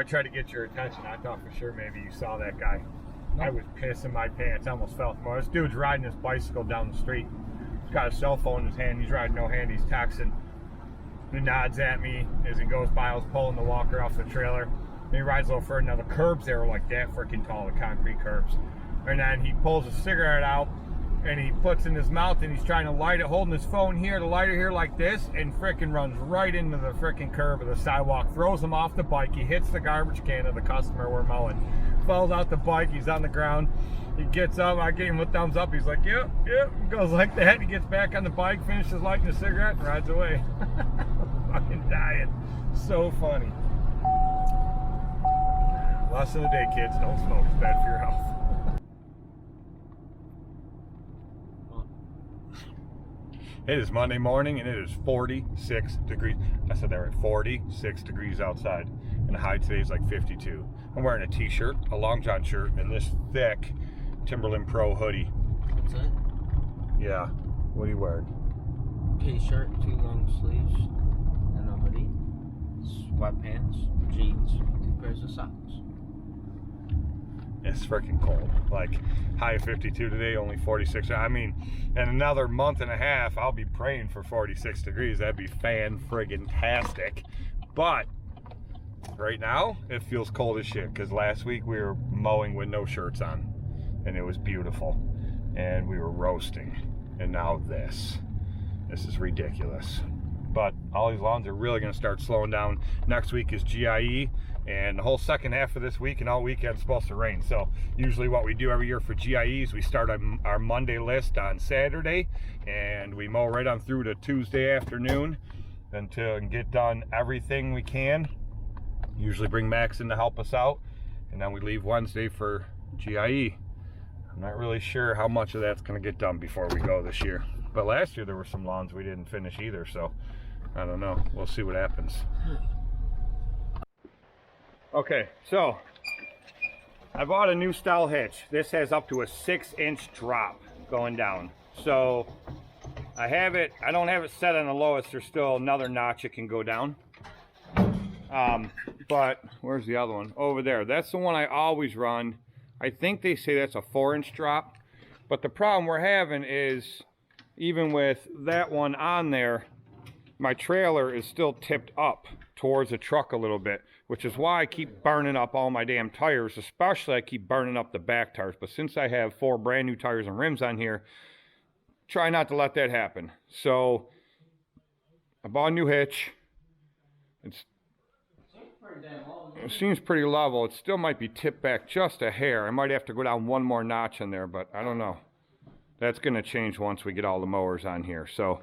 tried to get your attention. I thought for sure maybe you saw that guy. No. I was pissing my pants. I almost fell tomorrow. This dude's riding his bicycle down the street. He's got a cell phone in his hand. He's riding no hand. He's texting. He nods at me as he goes by. I was pulling the walker off the trailer. And he rides a little further. Now the curbs there were like that freaking tall, the concrete curbs. And then he pulls a cigarette out and he puts in his mouth and he's trying to light it, holding his phone here, the lighter here like this, and frickin' runs right into the frickin' curb of the sidewalk, throws him off the bike. He hits the garbage can of the customer we're mowing, falls out the bike. He's on the ground. He gets up. I gave him a thumbs up. He's like, yep, yep. Goes like that. He gets back on the bike, finishes lighting a cigarette, and rides away. Fucking dying. So funny. Lesson of the day, kids. Don't smoke. It's bad for your health. It is Monday morning and it is 46 degrees. I said that right, 46 degrees outside. And the high today is like 52. I'm wearing a t-shirt, a long john shirt, and this thick Timberland Pro hoodie. What's that? Yeah. What are you wearing? T-shirt, 2 long sleeves, and a hoodie, sweatpants, jeans, 2 pairs of socks. It's freaking cold. Like high of 52 today, only 46. I mean, in another month and a half, I'll be praying for 46 degrees. That'd be fan-friggin-tastic. But right now, it feels cold as shit because last week we were mowing with no shirts on and it was beautiful and we were roasting. And now this is ridiculous. But all these lawns are really going to start slowing down. Next week is GIE, and the whole second half of this week and all weekend is supposed to rain. So usually what we do every year for GIEs, we start our Monday list on Saturday, and we mow right on through to Tuesday afternoon until and get done everything we can. Usually bring Max in to help us out, and then we leave Wednesday for GIE. I'm not really sure how much of that's going to get done before we go this year. But last year there were some lawns we didn't finish either, so I don't know. We'll see what happens. Okay, so I bought a new style hitch. This has up to a 6-inch drop going down. So I don't have it set on the lowest. There's still another notch it can go down. But where's the other one? Over there. That's the one I always run. I think they say that's a 4-inch drop. But the problem we're having is, even with that one on there, my trailer is still tipped up towards the truck a little bit, which is why I keep burning up all my damn tires. Especially I keep burning up the back tires. But since I have 4 brand new tires and rims on here, try not to let that happen. So I bought a new hitch. It seems pretty level. It still might be tipped back just a hair. I might have to go down one more notch in there, but I don't know. That's going to change once we get all the mowers on here. So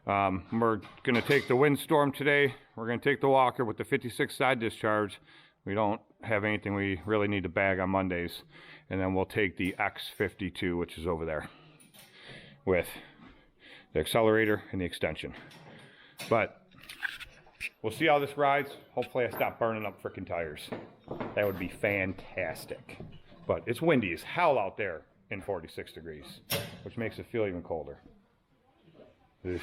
we're going to take the Windstorm today. We're going to take the walker with the 56 side discharge. We don't have anything we really need to bag on Mondays. And then we'll take the X52, which is over there, with the accelerator and the extension. But we'll see how this rides. Hopefully I stop burning up freaking tires. That would be fantastic. But it's windy as hell out there in 46 degrees, which makes it feel even colder. Ugh.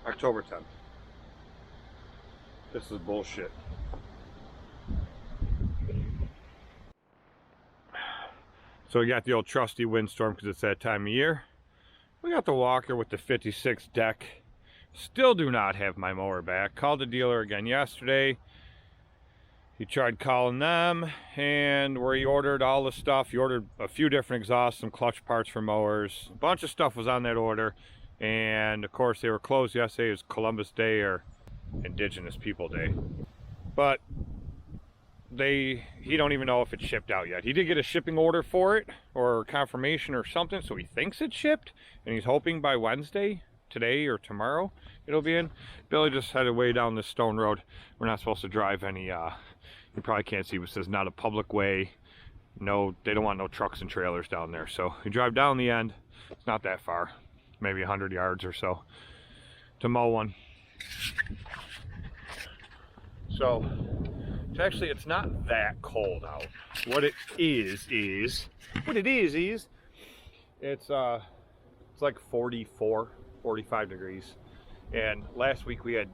October 10th. This is bullshit. So we got the old trusty Windstorm because it's that time of year. We got the walker with the 56 deck. Still do not have my mower back. Called the dealer again yesterday. He tried calling them, and where he ordered all the stuff, he ordered a few different exhausts, some clutch parts for mowers. A bunch of stuff was on that order, and of course they were closed yesterday. It was Columbus Day or Indigenous People Day. But he don't even know if it's shipped out yet. He did get a shipping order for it, or confirmation or something, so he thinks it's shipped, and he's hoping by Wednesday, today or tomorrow, it'll be in. Billy just headed way down this stone road. We're not supposed to drive any, you probably can't see, but it says not a public way. No, they don't want no trucks and trailers down there. So you drive down the end. It's not that far, maybe 100 yards or so to mow one. So actually it's not that cold out. What it is it's like 44, 45 degrees. And last week we had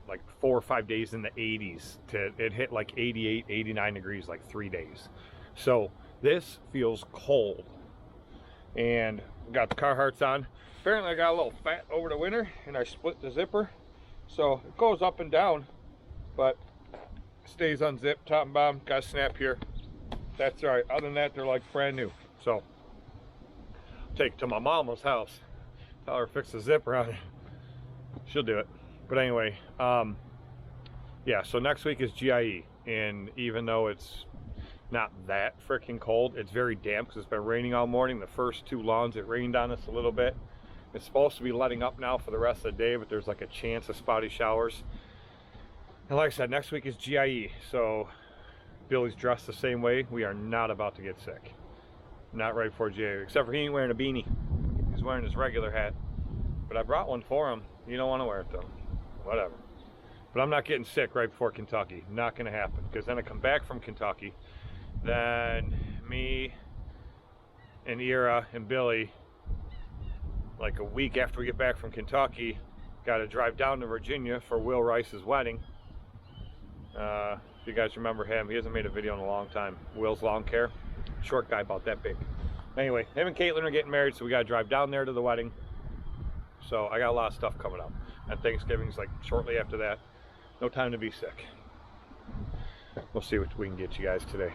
like 4 or 5 days in the 80s. It hit like 88, 89 degrees like 3 days. So this feels cold. And got the Carhartts on. Apparently I got a little fat over the winter and I split the zipper. So it goes up and down, but stays unzipped, top and bottom. Got a snap here. That's all right. Other than that, they're like brand new. So take it to my mama's house. Tell her to fix the zipper on it. She'll do it. But anyway, yeah, so next week is GIE. And even though it's not that freaking cold, it's very damp because it's been raining all morning. The first 2 lawns, it rained on us a little bit. It's supposed to be letting up now for the rest of the day, but there's like a chance of spotty showers. And like I said, next week is GIE. So Billy's dressed the same way. We are not about to get sick. Not right before GIE, except for he ain't wearing a beanie. He's wearing his regular hat. But I brought one for him. You don't want to wear it though. Whatever. But I'm not getting sick right before Kentucky. Not going to happen. Because then I come back from Kentucky. Then me and Ira and Billy, like a week after we get back from Kentucky, got to drive down to Virginia for Will Rice's wedding. If you guys remember him, he hasn't made a video in a long time. Will's Lawn Care. Short guy about that big. Anyway, him and Caitlin are getting married, so we got to drive down there to the wedding. So I got a lot of stuff coming up. And Thanksgiving's like shortly after that. No time to be sick. We'll see what we can get you guys today.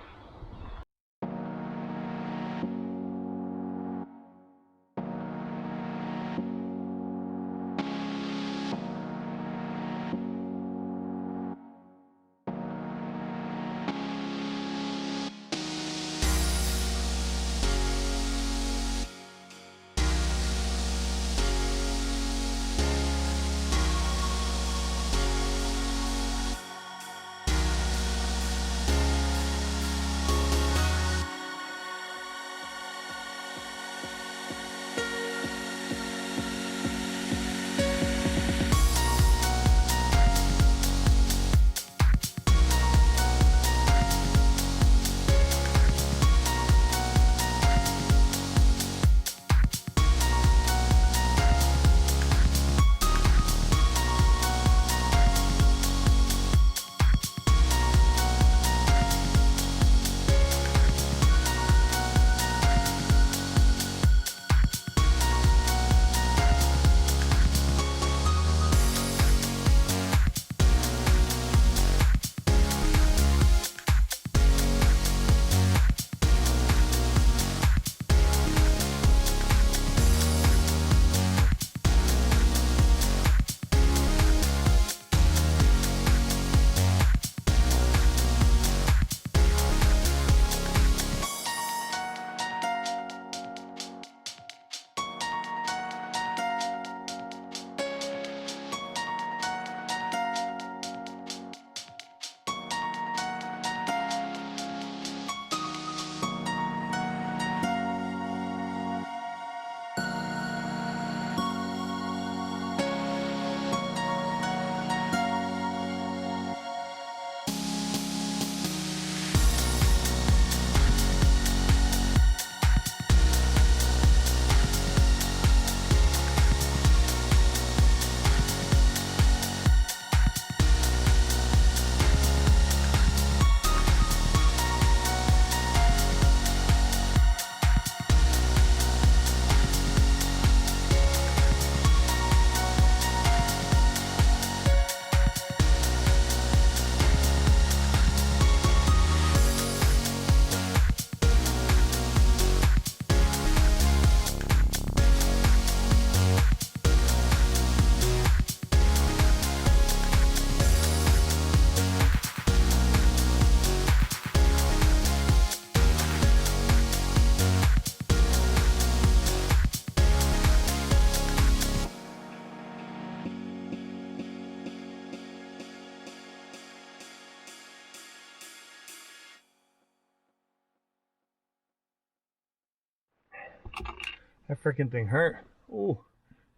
That freaking thing hurt. Oh,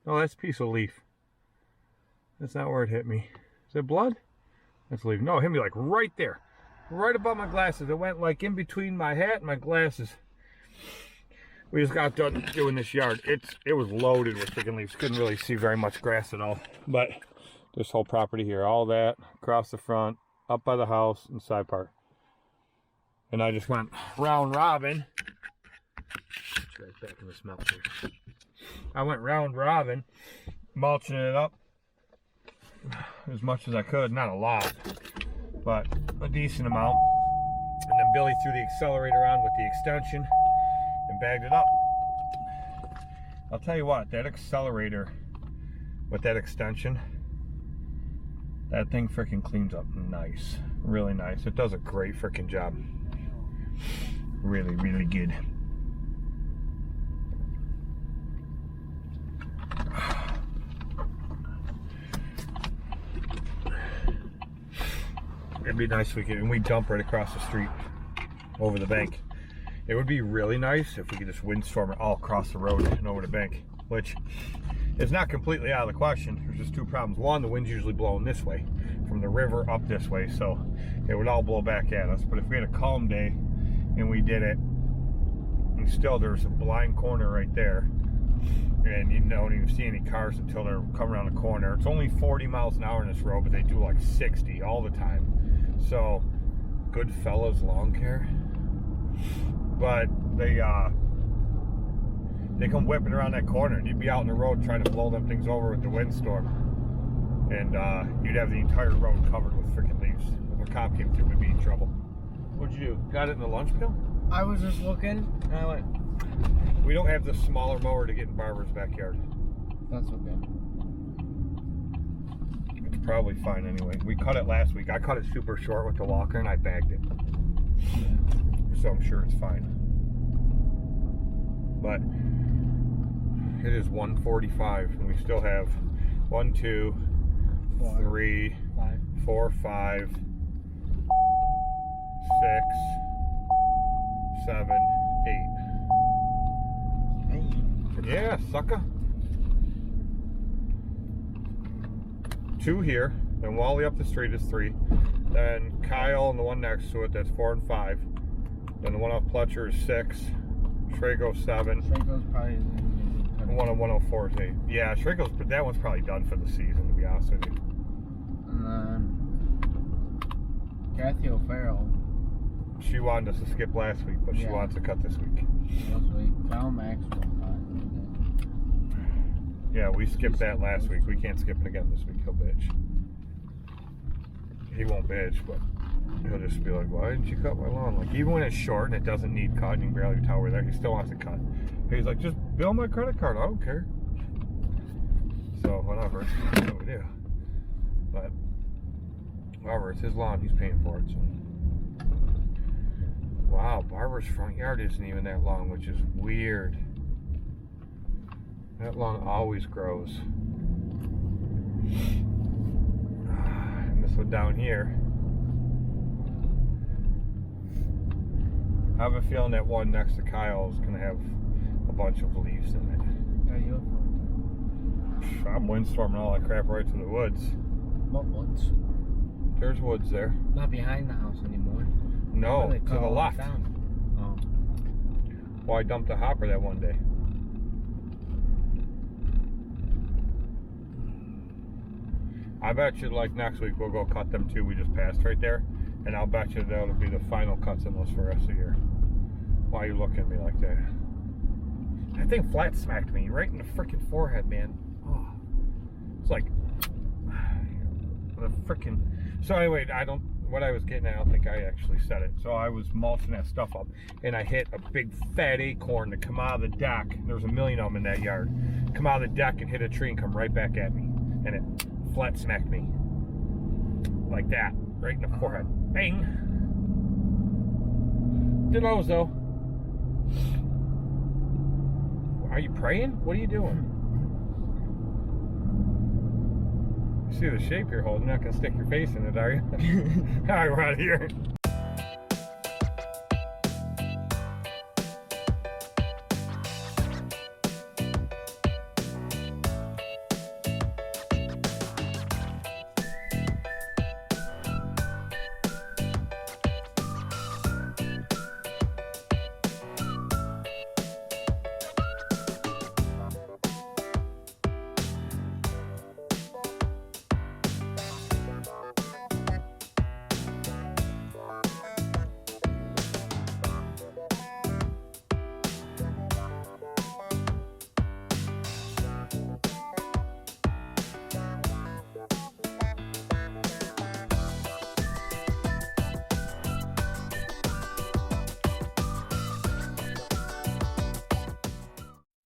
no, that's a piece of leaf. That's not where it hit me. Is it blood? That's leaf. No, it hit me like right there. Right above my glasses. It went like in between my hat and my glasses. We just got done doing this yard. It was loaded with freaking leaves. Couldn't really see very much grass at all. But this whole property here, all that, across the front, up by the house, and side part. And I just went round robin. Right back in this mulcher. I went round robin, mulching it up as much as I could. Not a lot, but a decent amount. And then Billy threw the accelerator on with the extension and bagged it up. I'll tell you what, that accelerator with that extension, that thing freaking cleans up nice. Really nice. It does a great freaking job. Really, really good. It'd be nice if we could, and we dump right across the street over the bank. It would be really nice if we could just windstorm it all across the road and over the bank, which is not completely out of the question. There's just two problems. One, the wind's usually blowing this way from the river up this way, so it would all blow back at us. But if we had a calm day and we did it, and still there's a blind corner right there, and you don't even see any cars until they're coming around the corner. It's only 40 miles an hour in this road, but they do like 60 all the time. So, Goodfellas lawn care. But they come whipping around that corner, and you'd be out in the road trying to blow them things over with the windstorm, and you'd have the entire road covered with freaking leaves. If a cop came through, we'd be in trouble. What'd you do? Got it in the lunch pail? I was just looking, and I went. We don't have the smaller mower to get in Barbara's backyard. That's okay. It's probably fine anyway. We cut it last week. I cut it super short with the walker, and I bagged it. Yeah. So I'm sure it's fine. But it is 1:45, and we still have 1, 2, 3, 4, 5, 6, 7, 8. Yeah, sucker. 2 here, then Wally up the street is 3. Then Kyle and the one next to it, that's 4 and 5. Then the one off Pletcher is 6. Schrago's 7. Schrago's probably. And one on 104 is 8. Yeah, Schrago's, but that one's probably done for the season, to be honest with you. And then Kathy O'Farrell. She wanted us to skip last week, but she wants to cut this week. Last week, Kyle Maxwell. Yeah, we skipped that last week. We can't skip it again this week. He'll bitch. He won't bitch, but he'll just be like, why didn't you cut my lawn? Like, even when it's short and it doesn't need cut and you can barely tell we're there, he still wants to cut. He's like, just bill my credit card. I don't care. So, whatever. That's what we do. But, however, it's his lawn. He's paying for it, so. Wow, Barbara's front yard isn't even that long, which is weird. That lawn always grows. And this one down here, I have a feeling that one next to Kyle is going to have a bunch of leaves in it. Yeah, you'll find I'm windstorming all that crap right to the woods. What woods? There's woods there. Not behind the house anymore. No, to the left. Down? Oh. Well, I dumped a hopper that one day. I bet you like next week we'll go cut them too. We just passed right there. And I'll bet you that'll be the final cuts in those for the rest of the year. Why are you looking at me like that? That thing flat smacked me right in the freaking forehead, man. Oh. It's like the freaking. So anyway, what I was getting at, I don't think I actually said it. So I was mulching that stuff up, and I hit a big fat acorn to come out of the deck. There was a million of them in that yard. Come out of the deck and hit a tree and come right back at me, and it flat smacked me like that, right in the forehead. Bang! The nose though. Are you praying? What are you doing? You see the shape you're holding. You're not gonna stick your face in it, are you? All right, we're out of here.